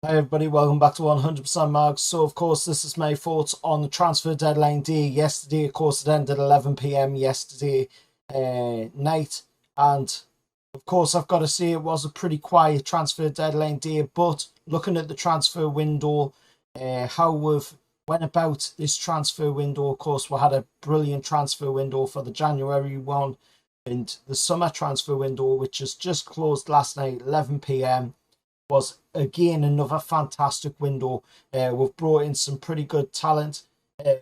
Hi everybody, welcome back to 100% Mags. So of course this is my thoughts on the transfer deadline day yesterday. Of course it ended 11 p.m. yesterday night, and of course I've got to say it was a pretty quiet transfer deadline day, but looking at the transfer window, how we've went about this transfer window, of course we had a brilliant transfer window for the January one, and the summer transfer window, which has just closed last night 11 p.m, was again another fantastic window. We've brought in some pretty good talent.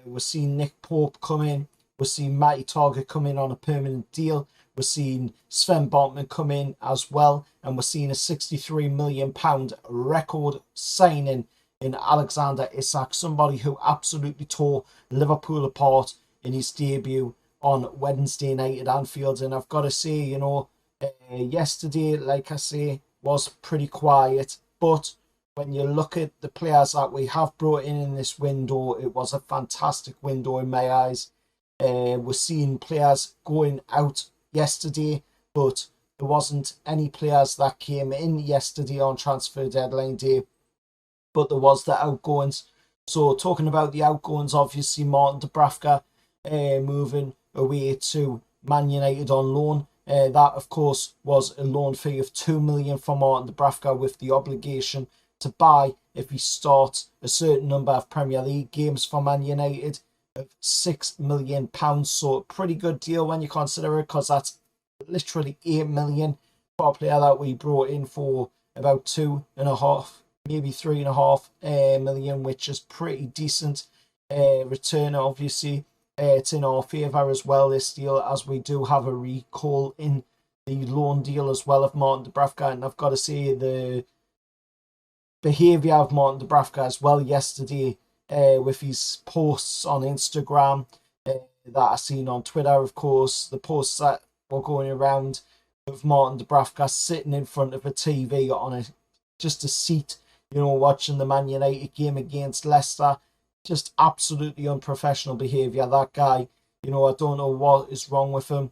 We're seeing Nick Pope come in. We're seeing Matty Target come in on a permanent deal. We're seeing Sven Botman come in as well. And we're seeing a £63 million record signing in Alexander Isak, somebody who absolutely tore Liverpool apart in his debut on Wednesday night at Anfield. And I've got to say, yesterday, like I say, was pretty quiet, but when you look at the players that we have brought in this window, it was a fantastic window in my eyes. We're seeing players going out yesterday, but there wasn't any players that came in yesterday on transfer deadline day, but there was the outgoings. So talking about the outgoings, obviously Martin Dubravka moving away to Man United on loan. That, of course, was a loan fee of £2 million for Martin Dubravka, with the obligation to buy, if he starts a certain number of Premier League games for Man United, of £6 million. So a pretty good deal when you consider it, because that's literally £8 million for a player that we brought in for about 2.5, maybe 3.5 million, which is pretty decent return, obviously. It's in our favour as well, this deal, as we do have a recall in the loan deal as well of Martin Dubravka. And I've got to say, the behaviour of Martin Dubravka as well yesterday, with his posts on Instagram, that I seen on Twitter, of course, the posts that were going around of Martin Dubravka sitting in front of a TV on just a seat, watching the Man United game against Leicester. Just absolutely unprofessional behaviour. That guy, I don't know what is wrong with him.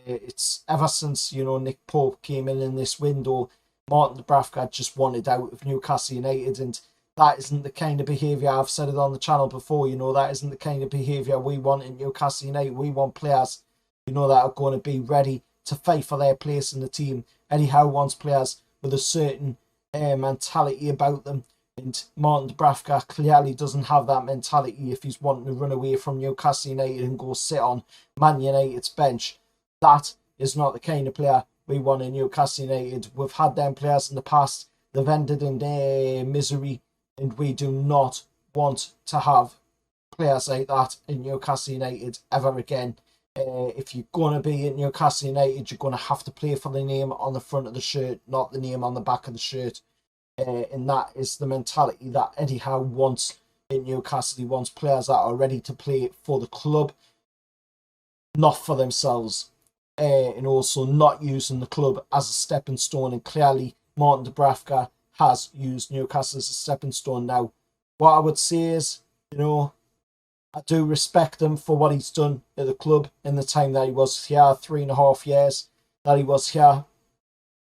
It's ever since, Nick Pope came in this window, Martin Dubravka just wanted out of Newcastle United, and that isn't the kind of behaviour, I've said it on the channel before, that isn't the kind of behaviour we want in Newcastle United. We want players, that are going to be ready to fight for their place in the team. Eddie Howe wants players with a certain mentality about them. And Martin Dubravka clearly doesn't have that mentality if he's wanting to run away from Newcastle United and go sit on Man United's bench. That is not the kind of player we want in Newcastle United. We've had them players in the past. They've ended in their misery, and we do not want to have players like that in Newcastle United ever again. If you're going to be in Newcastle United, you're going to have to play for the name on the front of the shirt, not the name on the back of the shirt. And that is the mentality that Eddie Howe wants in Newcastle. He wants players that are ready to play for the club, not for themselves, and also not using the club as a stepping stone. And clearly Martin Dubravka has used Newcastle as a stepping stone. Now, what I would say is, I do respect him for what he's done at the club in the time that he was here, 3.5 years that he was here.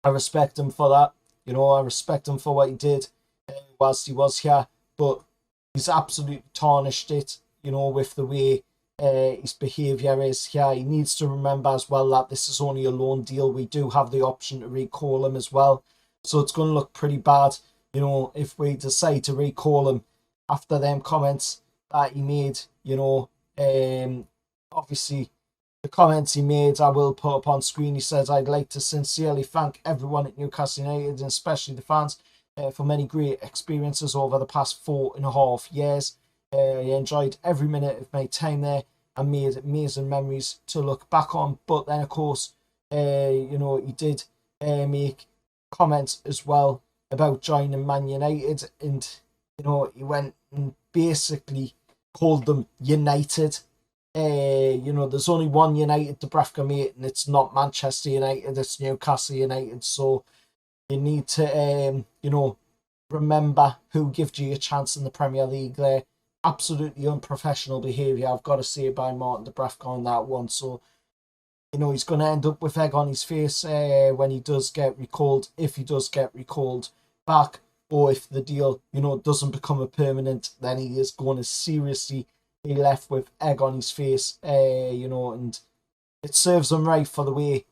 I respect him for that. I respect him for what he did whilst he was here, but he's absolutely tarnished it, with the way his behaviour is here. He needs to remember as well that this is only a loan deal. We do have the option to recall him as well. So it's going to look pretty bad, if we decide to recall him after them comments that he made, obviously the comments he made, I will put up on screen. He says, "I'd like to sincerely thank everyone at Newcastle United, and especially the fans, for many great experiences over the past 4.5 years. I enjoyed every minute of my time there and made amazing memories to look back on." But then, of course, he did make comments as well about joining Man United, and, he went and basically called them United. There's only one United Dubravka, mate, and it's not Manchester United, it's Newcastle United. So you need to, remember who gives you a chance in the Premier League there. Absolutely unprofessional behaviour, I've got to say, by Martin Dubravka on that one. So, he's going to end up with egg on his face when he does get recalled, if he does get recalled back. or if the deal, doesn't become a permanent, then he is going to seriously be left with egg on his face, and it serves him right for the way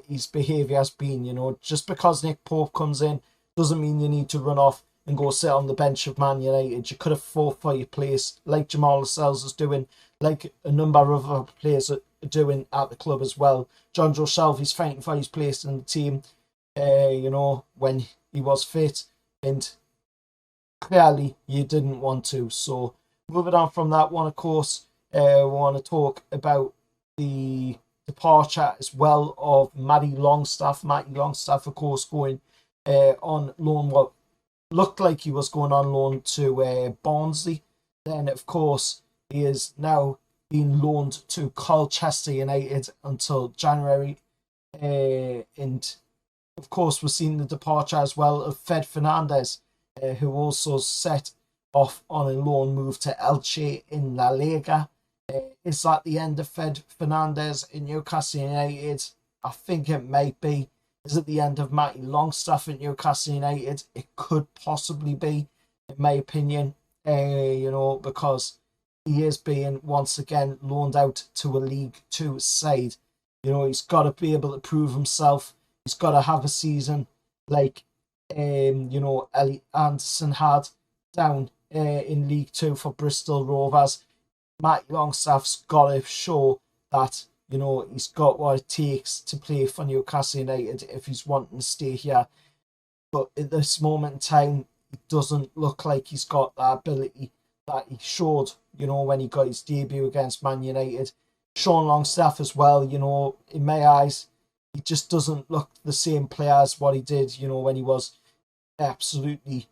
his behaviour has been. Just because Nick Pope comes in doesn't mean you need to run off and go sit on the bench of Man United. You could have fought for your place, like Jamal Lascelles is doing, like a number of other players are doing at the club as well. John Joe Shelby's fighting for his place in the team, when he was fit, and clearly you didn't want to. So moving on from that one, of course, we want to talk about the departure as well of Matty Longstaff. Matty Longstaff, of course, going on loan. What looked like he was going on loan to Barnsley. Then, of course, he is now being loaned to Colchester United until January. And, of course, we're seeing the departure as well of Fed Fernandez, who also set off on a loan move to Elche in La Liga. Is that the end of Fed Fernandez in Newcastle United? I think it might be. Is it the end of Matty Longstaff at Newcastle United? It could possibly be, in my opinion, because he is being once again loaned out to a League Two side. He's got to be able to prove himself. He's got to have a season like, Elliot Anderson had down in League Two for Bristol Rovers. Matty Longstaff's got to show that he's got what it takes to play for Newcastle United if he's wanting to stay here. But at this moment in time, it doesn't look like he's got that ability that he showed, when he got his debut against Man United. Sean Longstaff as well, in my eyes, he just doesn't look the same player as what he did, when he was absolutely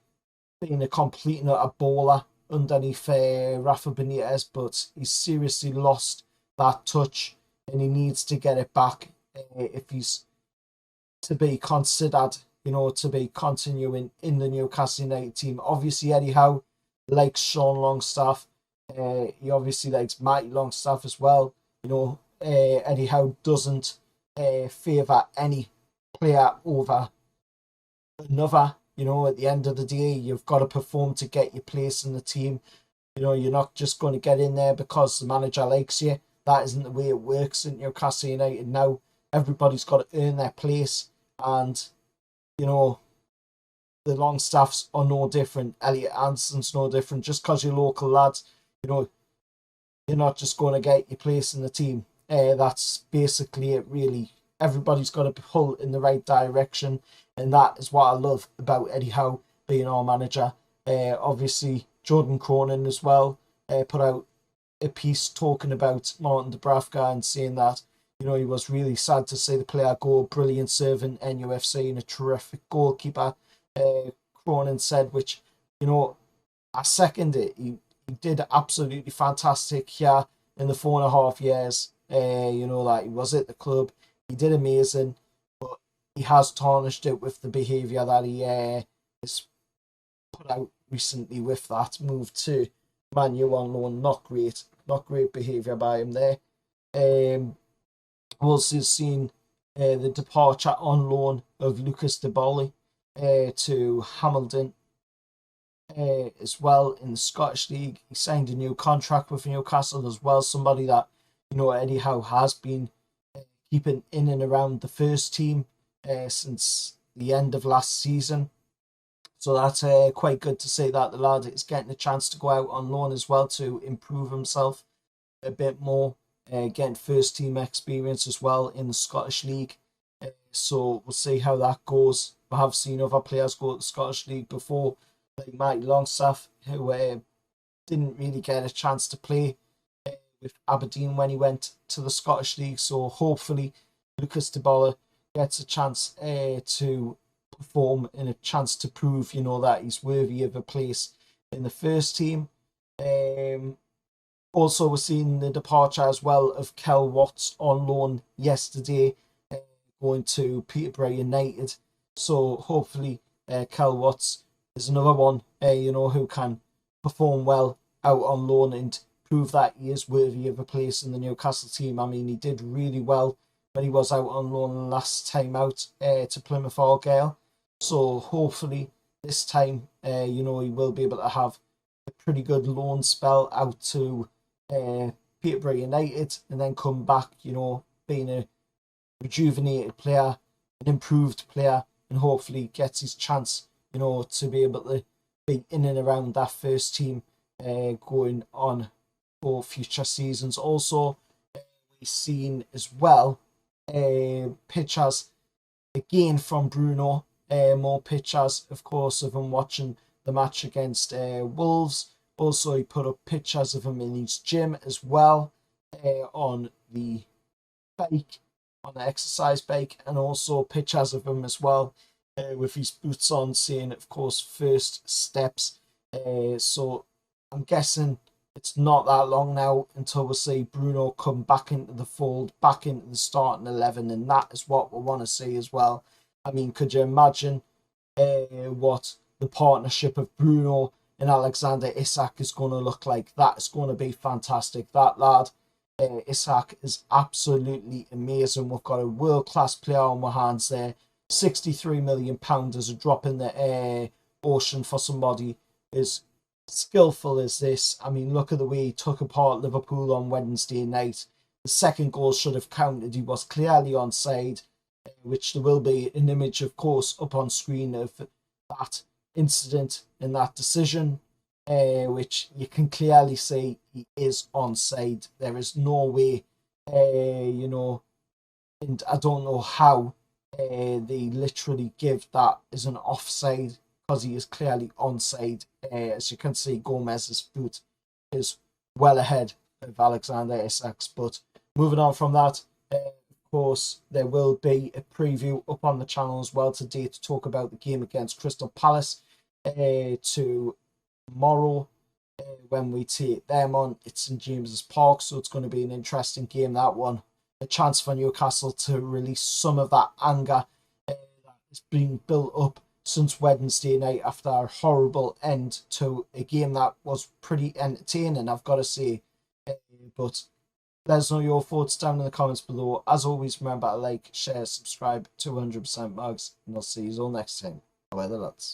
being a complete and utter bowler underneath Rafa Benitez. But he's seriously lost that touch, and he needs to get it back if he's to be considered, to be continuing in the Newcastle United team. Obviously, Eddie Howe likes Sean Longstaff. He obviously likes Matty Longstaff as well. Eddie Howe doesn't favour any player over another. At the end of the day, you've got to perform to get your place in the team. You're not just going to get in there because the manager likes you. That isn't the way it works in Newcastle United now. Everybody's got to earn their place, and the Longstaffs are no different. Elliot Anderson's no different. Just because you're local lads, you're not just going to get your place in the team. That's basically it, really. Everybody's got to pull in the right direction, and that is what I love about Eddie Howe being our manager. Obviously, Jordan Cronin as well put out a piece talking about Martin Dubravka and saying that, he was really sad to see the player go. Brilliant servant, NUFC, and a terrific goalkeeper, Cronin said, which, I second it. He did absolutely fantastic here in the 4.5 years, that he was at the club. He did amazing, but he has tarnished it with the behaviour that he has put out recently with that move to Man U on loan. Not great behaviour by him there. Also seen the departure on loan of Lucas Diboli to Hamilton as well in the Scottish League. He signed a new contract with Newcastle as well. Somebody that Eddie Howe has been keeping in and around the first team since the end of last season. So that's quite good to see that the lad is getting a chance to go out on loan as well to improve himself a bit more, getting first team experience as well in the Scottish League. So we'll see how that goes. We have seen other players go to the Scottish League before, like Matty Longstaff, who didn't really get a chance to play with Aberdeen when he went to the Scottish League. So hopefully Lucas Diboli gets a chance to perform and a chance to prove, that he's worthy of a place in the first team. Also, we're seeing the departure as well of Kel Watts on loan yesterday, going to Peterborough United. So hopefully Kel Watts is another one, who can perform well out on loan and prove that he is worthy of a place in the Newcastle team. I mean, he did really well when he was out on loan last time out to Plymouth Argyle. So hopefully this time. You know, he will be able to have a pretty good loan spell out to Peterborough United and then come back, you know, being a rejuvenated player, an improved player, and hopefully gets his chance, you know, to be able to be in and around that first team going on for future seasons. Also, we've seen as well pictures again from Bruno, more pictures, of course, of him watching the match against Wolves. Also, he put up pictures of him in his gym as well, on the bike, on the exercise bike, and also pictures of him as well with his boots on, saying, of course, first steps. So I'm guessing it's not that long now until we see Bruno come back into the fold, back into the starting 11, and that is what we want to see as well. I mean, could you imagine what the partnership of Bruno and Alexander Isak is going to look like? That is going to be fantastic. That lad, Isak, is absolutely amazing. We've got a world-class player on our hands there. £63 million is a drop in the ocean for somebody as skillful as this. I mean, look at the way he took apart Liverpool on Wednesday night. The second goal should have counted. He was clearly onside, which there will be an image, of course, up on screen of that incident and that decision, which you can clearly see he is onside. There is no way, you know, and I don't know how they literally give that as an offside, because he is clearly onside. As you can see, Gomez's foot is well ahead of Alexander Isak's. But moving on from that, of course, there will be a preview up on the channel as well today to talk about the game against Crystal Palace to tomorrow when we take them on. It's St James's Park, so it's going to be an interesting game, that one. A chance for Newcastle to release some of that anger that has been built up since Wednesday night after a horrible end to a game that was pretty entertaining, I've got to say. But let us know your thoughts down in the comments below. As always, remember to like, share, subscribe, 200% mugs, and I'll see you all next time. Bye the lads.